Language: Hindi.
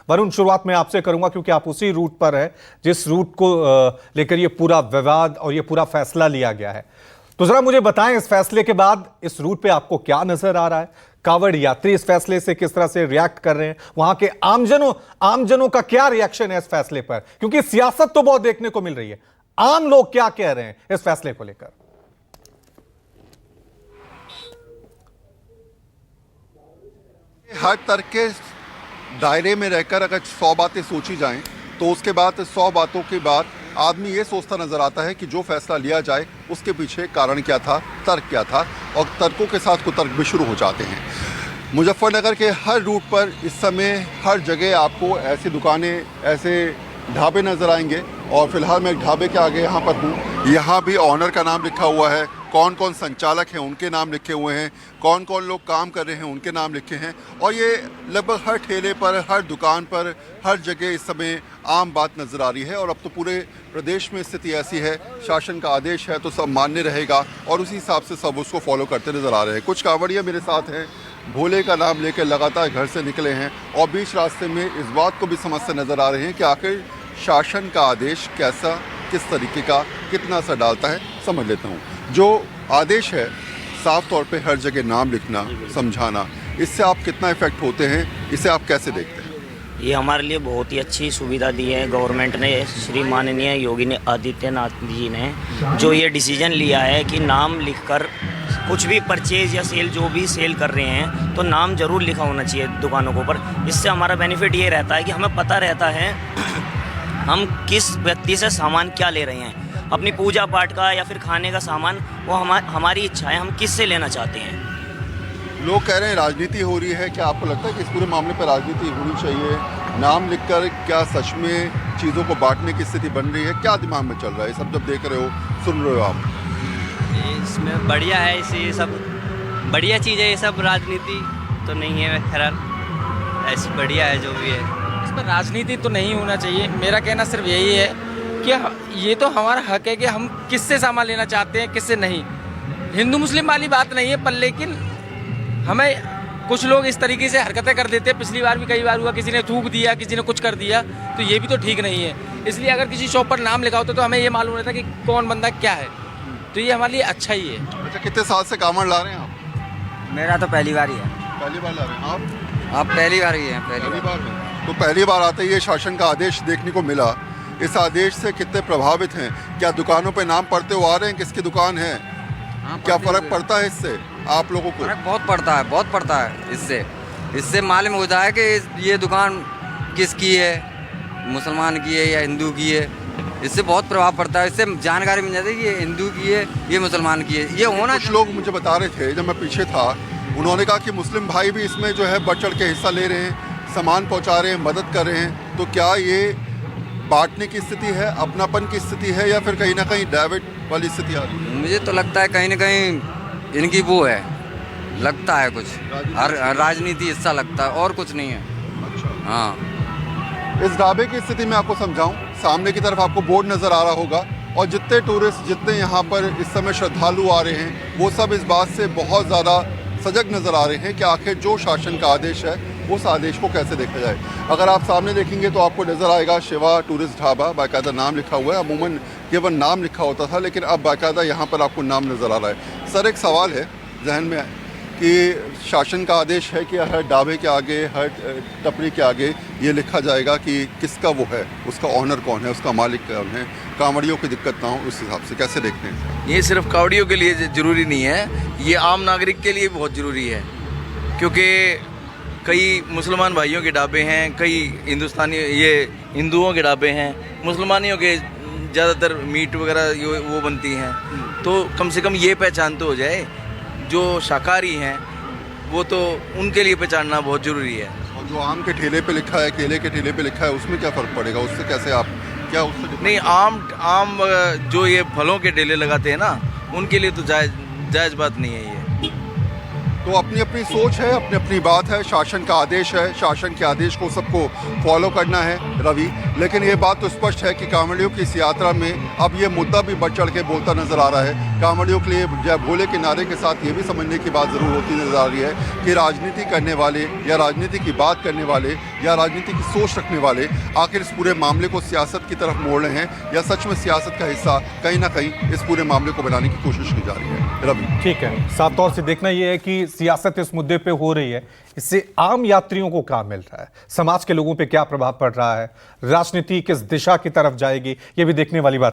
वरुण, शुरुआत में आपसे करूंगा क्योंकि आप उसी रूट पर है जिस रूट को लेकर ये पूरा विवाद और ये पूरा फैसला लिया गया है। तो जरा मुझे बताएं, इस फैसले के बाद इस रूट पे आपको क्या नजर आ रहा है? कांवड़ यात्री इस फैसले से किस तरह से रिएक्ट कर रहे हैं? वहां के आमजनों का क्या रिएक्शन है इस फैसले पर? क्योंकि सियासत तो बहुत देखने को मिल रही है, आम लोग क्या कह रहे हैं इस फैसले को लेकर? हर तर्क के दायरे में रहकर अगर 100 बातें सोची जाएं तो उसके बाद 100 बातों के बाद आदमी ये सोचता नजर आता है कि जो फैसला लिया जाए उसके पीछे कारण क्या था, तर्क क्या था, और तर्कों के साथ कुतर्क भी शुरू हो जाते हैं। मुजफ्फरनगर के हर रूट पर इस समय हर जगह आपको ऐसी दुकानें, ऐसे ढाबे नज़र आएंगे। और फिलहाल मैं एक ढाबे के आगे यहाँ पर हूँ। यहाँ भी ऑनर का नाम लिखा हुआ है, कौन कौन संचालक हैं उनके नाम लिखे हुए हैं, कौन कौन लोग काम कर रहे हैं उनके नाम लिखे हैं। और ये लगभग हर ठेले पर, हर दुकान पर, हर जगह इस समय आम बात नज़र आ रही है। और अब तो पूरे प्रदेश में स्थिति ऐसी है, शासन का आदेश है तो सब मान्य रहेगा और उसी हिसाब से सब उसको फॉलो करते नज़र आ रहे हैं। कुछ कांवड़िया मेरे साथ हैं, भोले का नाम लेकर लगातार घर से निकले हैं और बीच रास्ते में इस बात को भी समझते नज़र आ रहे हैं कि आखिर शासन का आदेश कैसा, किस तरीके का, कितना असर डालता है। समझ लेता हूँ। जो आदेश है साफ तौर पे हर जगह नाम लिखना, समझाना, इससे आप कितना इफेक्ट होते हैं, इसे आप कैसे देखते हैं? ये हमारे लिए बहुत ही अच्छी सुविधा दी है गवर्नमेंट ने, श्री माननीय योगी आदित्यनाथ जी ने जो ये डिसीजन लिया है कि नाम लिखकर कुछ भी परचेज या सेल जो भी सेल कर रहे हैं तो नाम ज़रूर लिखा होना चाहिए दुकानों के ऊपर। इससे हमारा बेनिफिट ये रहता है कि हमें पता रहता है हम किस व्यक्ति से सामान क्या ले रहे हैं, अपनी पूजा पाठ का या फिर खाने का सामान, वो हमारी इच्छा है, हम किस से लेना चाहते हैं। लोग कह रहे हैं राजनीति हो रही है, क्या आपको लगता है कि इस पूरे मामले पर राजनीति होनी चाहिए? नाम लिखकर क्या सच में चीज़ों को बांटने की स्थिति बन रही है? क्या दिमाग में चल रहा है? सब जब देख रहे हो, सुन रहे हो आप, इसमें बढ़िया है, ये सब बढ़िया चीज़ है। ये सब राजनीति तो नहीं है, खैर ऐसी बढ़िया है जो भी है। इस पर राजनीति तो नहीं होना चाहिए। मेरा कहना सिर्फ यही है कि ये तो हमारा हक है कि हम किससे सामान लेना चाहते हैं, किससे नहीं। हिंदू मुस्लिम वाली बात नहीं है, पर लेकिन हमें कुछ लोग इस तरीके से हरकतें कर देते हैं। पिछली बार भी कई बार हुआ, किसी ने थूक दिया, किसी ने कुछ कर दिया, तो ये भी तो ठीक नहीं है। इसलिए अगर किसी शॉप पर नाम लिखा होता तो हमें ये मालूम रहता कि कौन बंदा क्या है, तो ये हमारे लिए अच्छा ही है। अच्छा, कितने साल से कांवड़ ला रहे हैं आप? मेरा तो पहली बार ही है। पहली बार ला रहे हैं आप? पहली बार ही है। पहली बार में तो पहली बार आते ही ये शासन का आदेश देखने को मिला। इस आदेश से कितने प्रभावित हैं? क्या दुकानों पे नाम पढ़ते हुए आ रहे हैं किसकी दुकान है? क्या फर्क पड़ता है इससे आप लोगों को? फर्क बहुत पड़ता है, बहुत पड़ता है। इससे मालूम होता है कि ये दुकान किसकी है, मुसलमान की है या हिंदू की है। इससे बहुत प्रभाव पड़ता है, इससे जानकारी मिल जाती है कि ये हिंदू की है, ये मुसलमान की है। ये होना कुछ लोग मुझे बता रहे थे जब मैं पीछे था, उन्होंने कहा कि मुस्लिम भाई भी इसमें जो है बढ़ चढ़ के हिस्सा ले रहे हैं, सामान पहुंचा रहे हैं, मदद कर रहे हैं। तो क्या ये बांटने की स्थिति है, अपनापन की स्थिति है, या फिर कहीं ना कहीं डाइवर्ट वाली स्थिति आ रही है? मुझे तो लगता है कहीं ना कहीं इनकी वो है, लगता है कुछ राजनीति हिस्सा लगता है, और कुछ नहीं है। अच्छा, हाँ। इस ढाबे की स्थिति में आपको समझाऊं, सामने की तरफ आपको बोर्ड नज़र आ रहा होगा और जितने टूरिस्ट, जितने यहाँ पर इस समय श्रद्धालु आ रहे हैं, वो सब इस बात से बहुत ज़्यादा सजग नज़र आ रहे हैं कि आखिर जो शासन का आदेश है उस आदेश को कैसे देखा जाए। अगर आप सामने देखेंगे तो आपको नज़र आएगा शिवा टूरिस्ट ढाबा, बाकायदा नाम लिखा हुआ है। अमूमन केवल नाम लिखा होता था, लेकिन अब बाकायदा यहाँ पर आपको नाम नज़र आ रहा है। सर, एक सवाल है जहन में कि शासन का आदेश है कि हर ढाबे के आगे, हर टपरी के आगे ये लिखा जाएगा कि किसका वो है, उसका ऑनर कौन है, उसका मालिक कौन है, कांवड़ियों की दिक्कत ना हो, उस हिसाब से कैसे देखते हैं? ये सिर्फ कांवड़ियों के लिए ज़रूरी नहीं है, ये आम नागरिक के लिए बहुत ज़रूरी है। क्योंकि कई मुसलमान भाइयों के ढाबे हैं, कई हिंदुओं के ढाबे हैं, मुसलमानियों के ज़्यादातर मीट वगैरह वो बनती हैं। तो कम से कम ये पहचान तो हो जाए, जो शाकाहारी हैं वो तो उनके लिए पहचानना बहुत ज़रूरी है। और जो आम के ठेले पे लिखा है, केले के ठेले पे लिखा है, उसमें क्या फ़र्क पड़ेगा? उससे कैसे आप क्या उससे नहीं, आम जो ये फलों के ठेले लगाते हैं ना, उनके लिए तो जायज़ बात नहीं है ये। तो अपनी अपनी सोच है, अपनी अपनी बात है, शासन का आदेश है, शासन के आदेश को सबको फॉलो करना है रवि। लेकिन ये बात तो स्पष्ट है कि कांवड़ियों की इस यात्रा में अब ये मुद्दा भी बढ़ चढ़ के बोलता नजर आ रहा है। कांवड़ियों के लिए जय भोले के नारे के साथ ये भी समझने की बात जरूर होती नजर आ रही है कि राजनीति करने वाले या राजनीति की बात करने वाले या राजनीति की सोच रखने वाले आखिर इस पूरे मामले को सियासत की तरफ मोड़ रहे हैं या सच में सियासत का हिस्सा कहीं ना कहीं इस पूरे मामले को बनाने की कोशिश की जा रही है रवि। ठीक है, साफ तौर से देखना यह है कि सियासत इस मुद्दे पे हो रही है, इससे आम यात्रियों को क्या मिल रहा है, समाज के लोगों पे क्या प्रभाव पड़ रहा है, राजनीति किस दिशा की तरफ जाएगी, ये भी देखने वाली बात।